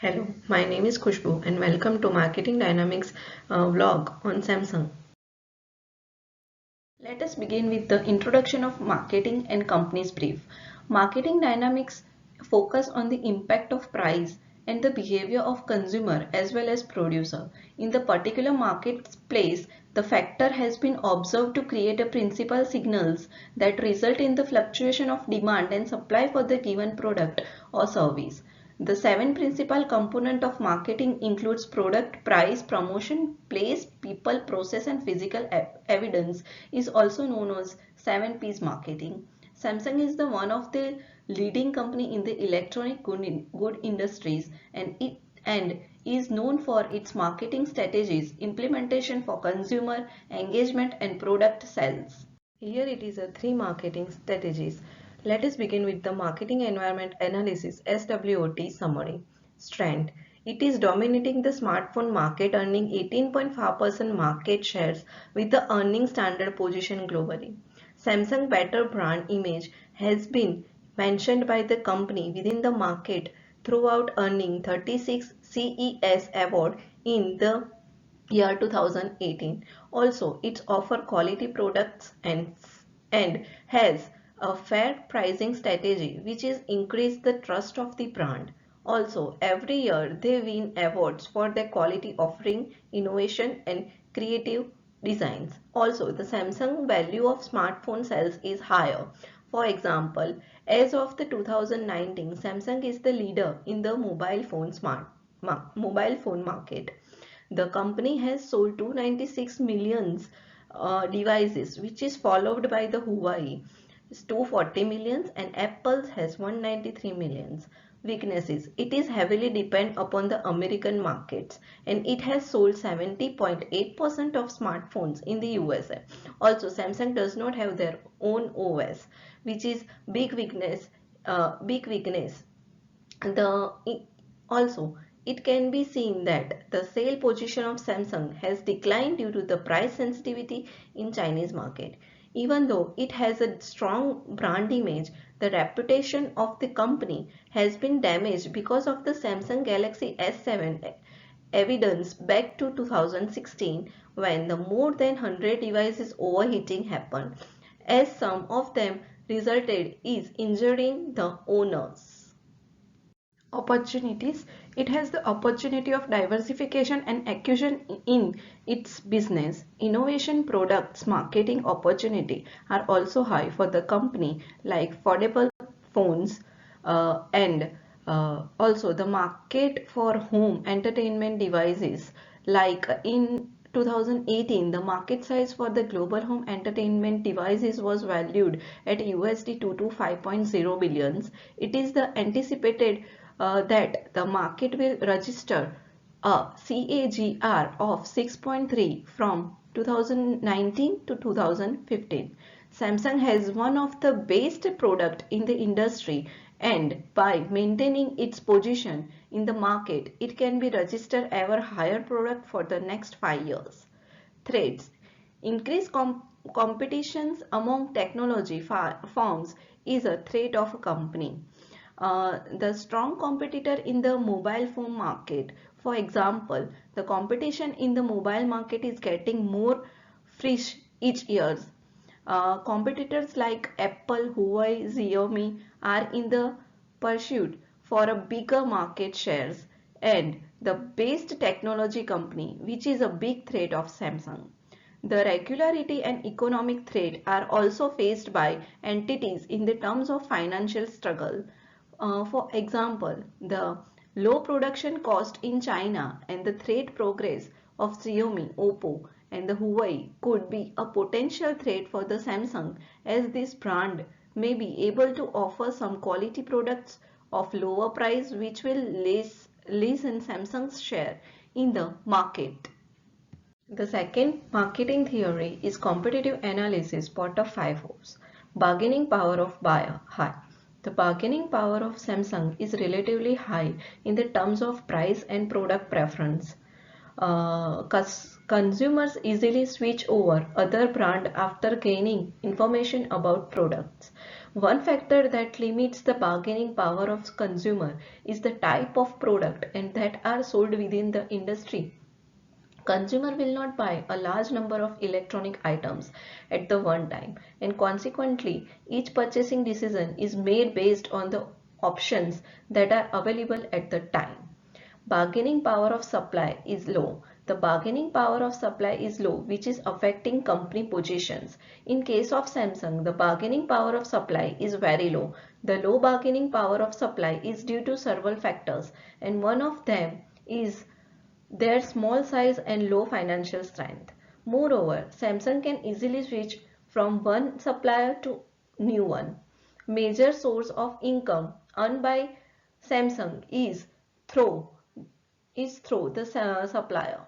Hello, my name is Khushbu and welcome to Marketing Dynamics vlog on Samsung. Let us begin with the introduction of marketing and company's brief. Marketing dynamics focus on the impact of price and the behavior of consumer as well as producer. In the particular marketplace, the factor has been observed to create a principal signals that result in the fluctuation of demand and supply for the given product or service. The seven principal component of marketing includes product, price, promotion, place, people, process and physical evidence is also known as 7Ps marketing. Samsung is the one of the leading company in the electronic good industries and is known for its marketing strategies, implementation for consumer engagement and product sales. Here it is a three marketing strategies. Let us begin with the marketing environment analysis SWOT summary. Strength. It is dominating the smartphone market, earning 18.5% market shares with the earning standard position globally. Samsung better brand image has been mentioned by the company within the market throughout, earning 36 CES award in the year 2018. Also, it offers quality products and has a fair pricing strategy which is increase the trust of the brand. Also, every year they win awards for their quality offering, innovation and creative designs. Also, the Samsung value of smartphone sales is higher. For example, as of the 2019, Samsung is the leader in the mobile phone market. The company has sold 296 million devices, which is followed by the Huawei 240 millions and Apple has 193 millions. Weaknesses. It is heavily dependent upon the American markets and it has sold 70.8% of smartphones in the USA. Also, Samsung does not have their own OS, which is big weakness. The also, it can be seen that the sale position of Samsung has declined due to the price sensitivity in Chinese market. Even though it has a strong brand image, the reputation of the company has been damaged because of the Samsung Galaxy S7 evidence back to 2016 when the more than 100 devices overheating happened, as some of them resulted is injuring the owners. Opportunities. It has the opportunity of diversification and acquisition in its business. Innovation products marketing opportunity are also high for the company, like foldable phones and also the market for home entertainment devices. Like in 2018, the market size for the global home entertainment devices was valued at USD 2 to 5.0 billions. It is the anticipated that the market will register a CAGR of 6.3 from 2019 to 2015. Samsung has one of the best product in the industry and by maintaining its position in the market, it can be registered ever higher product for the next 5 years. Threats. Increased competitions among technology firms is a threat of a company. The strong competitor in the mobile phone market. For example, the competition in the mobile market is getting more fresh each year. Competitors like Apple, Huawei, Xiaomi are in the pursuit for a bigger market shares and the best technology company, which is a big threat of Samsung. The regularity and economic threat are also faced by entities in the terms of financial struggle. For example, the low production cost in China and the trade progress of Xiaomi, Oppo and the Huawei could be a potential threat for the Samsung, as this brand may be able to offer some quality products of lower price which will lessen Samsung's share in the market. The second marketing theory is competitive analysis part of 5 O's. Bargaining power of buyer high. The bargaining power of Samsung is relatively high in the terms of price and product preference. Consumers easily switch over other brand after gaining information about products. One factor that limits the bargaining power of consumer is the type of product and that are sold within the industry. Consumer will not buy a large number of electronic items at the one time, and consequently each purchasing decision is made based on the options that are available at the time. Bargaining power of supply is low. The bargaining power of supply is low, which is affecting company positions. In case of Samsung, the bargaining power of supply is very low. The low bargaining power of supply is due to several factors, and one of them is their small size and low financial strength. Moreover, Samsung can easily switch from one supplier to new one. Major source of income earned by Samsung through through the supplier.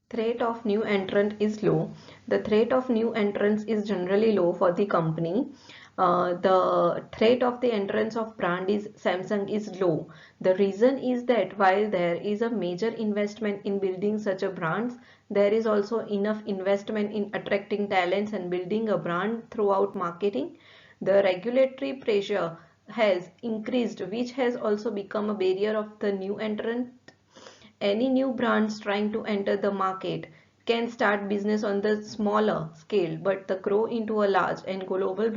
Threat of new entrant is low. The threat of new entrants is generally low for the company. The threat of the entrance of brand is Samsung is low. The reason is that while there is a major investment in building such a brands, there is also enough investment in attracting talents and building a brand throughout marketing. The regulatory pressure has increased, which has also become a barrier of the new entrant. Any new brands trying to enter the market can start business on the smaller scale, but to grow into a large and global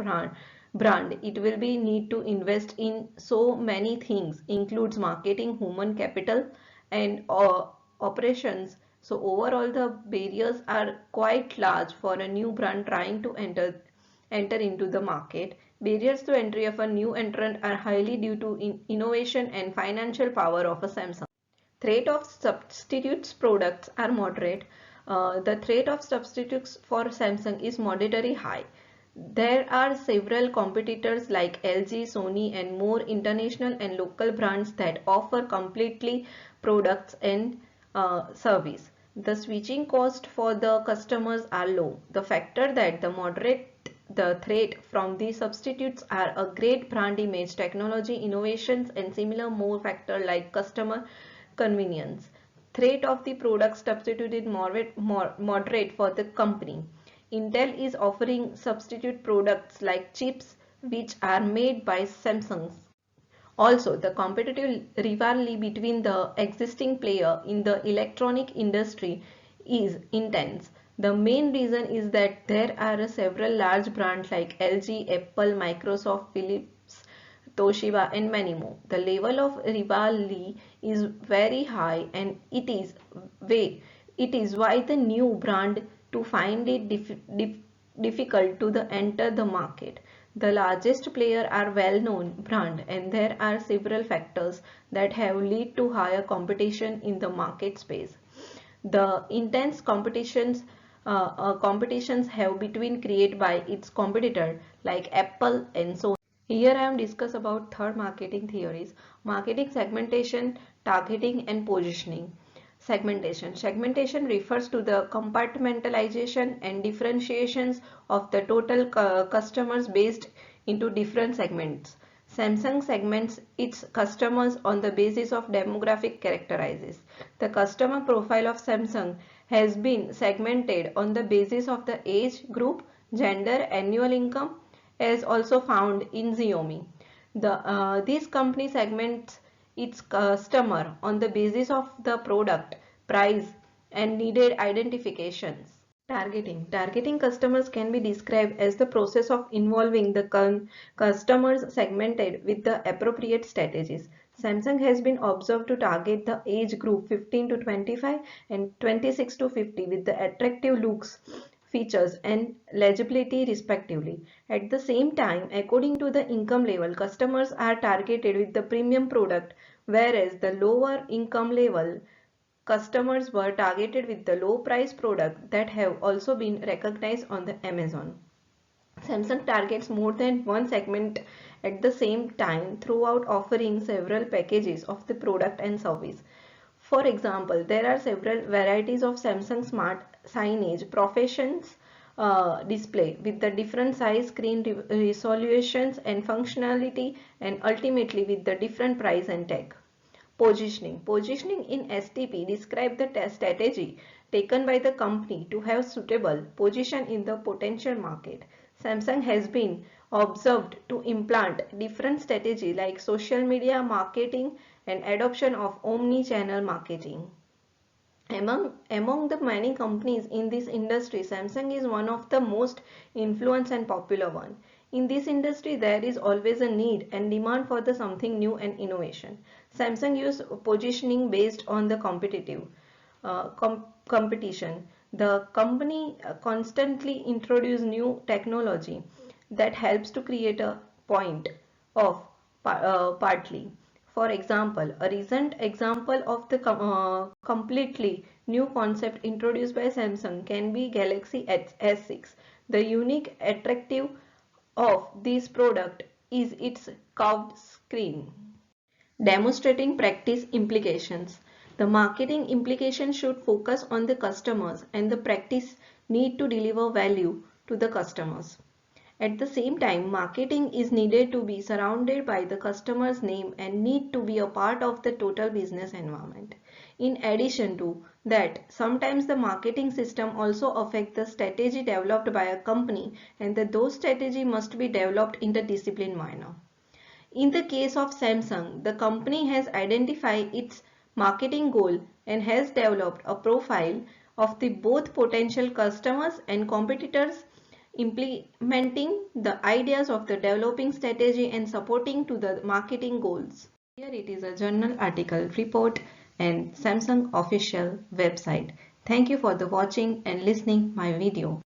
brand it will be need to invest in so many things, includes marketing, human capital, and operations. So overall the barriers are quite large for a new brand trying to enter into the market. Barriers to entry of a new entrant are highly due to innovation and financial power of a Samsung. Threat of substitutes products are moderate. The threat of substitutes for Samsung is moderately high. There are several competitors like LG, Sony, and more international and local brands that offer completely products and service. The switching cost for the customers are low. The factor that the threat from these substitutes are a great brand image, technology innovations, and similar more factor like customer convenience. Threat of the product substituted moderate for the company. Intel is offering substitute products like chips which are made by Samsung. Also, the competitive rivalry between the existing player in the electronic industry is intense. The main reason is that there are several large brands like LG, Apple, Microsoft, Philips, Toshiba, and many more. The level of rivalry is very high, and it is why the new brand to find it difficult to enter the market. The largest player are well-known brand, and there are several factors that have led to higher competition in the market space. The intense competitions have been created by its competitor like Apple and Sony. Here I am discuss about third marketing theories: marketing segmentation, targeting, and positioning. Segmentation. Segmentation refers to the compartmentalization and differentiations of the total customers based into different segments. Samsung segments its customers on the basis of demographic characteristics. The customer profile of Samsung has been segmented on the basis of the age group, gender, annual income, as also found in Xiaomi. This company segments its customer on the basis of the product, price, and needed identifications. Targeting. Targeting customers can be described as the process of involving the customers segmented with the appropriate strategies. Samsung has been observed to target the age group 15 to 25 and 26 to 50 with the attractive looks, features, and legibility respectively. At the same time, according to the income level, customers are targeted with the premium product, whereas the lower income level customers were targeted with the low price product that have also been recognized on the Amazon. Samsung targets more than one segment at the same time throughout offering several packages of the product and service. For example, there are several varieties of Samsung Smart Signage Professions display with the different size, screen resolutions, and functionality, and ultimately with the different price and tag. Positioning. Positioning in STP describe the strategy taken by the company to have suitable position in the potential market. Samsung has been observed to implant different strategy like social media marketing and adoption of omni-channel marketing. Among the many companies in this industry, Samsung is one of the most influential and popular one. In this industry, there is always a need and demand for the something new and innovation. Samsung use positioning based on the competition. The company constantly introduce new technology that helps to create a point of partly. For example, a recent example of the completely new concept introduced by Samsung can be Galaxy S6. The unique attractive of this product is its curved screen. Demonstrating practice implications. The marketing implication should focus on the customers and the practice need to deliver value to the customers. At the same time, marketing is needed to be surrounded by the customer's name and need to be a part of the total business environment. In addition to that, sometimes the marketing system also affects the strategy developed by a company and that those strategy must be developed in the disciplined manner. In the case of Samsung, the company has identified its marketing goal and has developed a profile of the both potential customers and competitors, implementing the ideas of the developing strategy and supporting to the marketing goals. Here it is a journal article report and Samsung official website. Thank you for the watching and listening my video.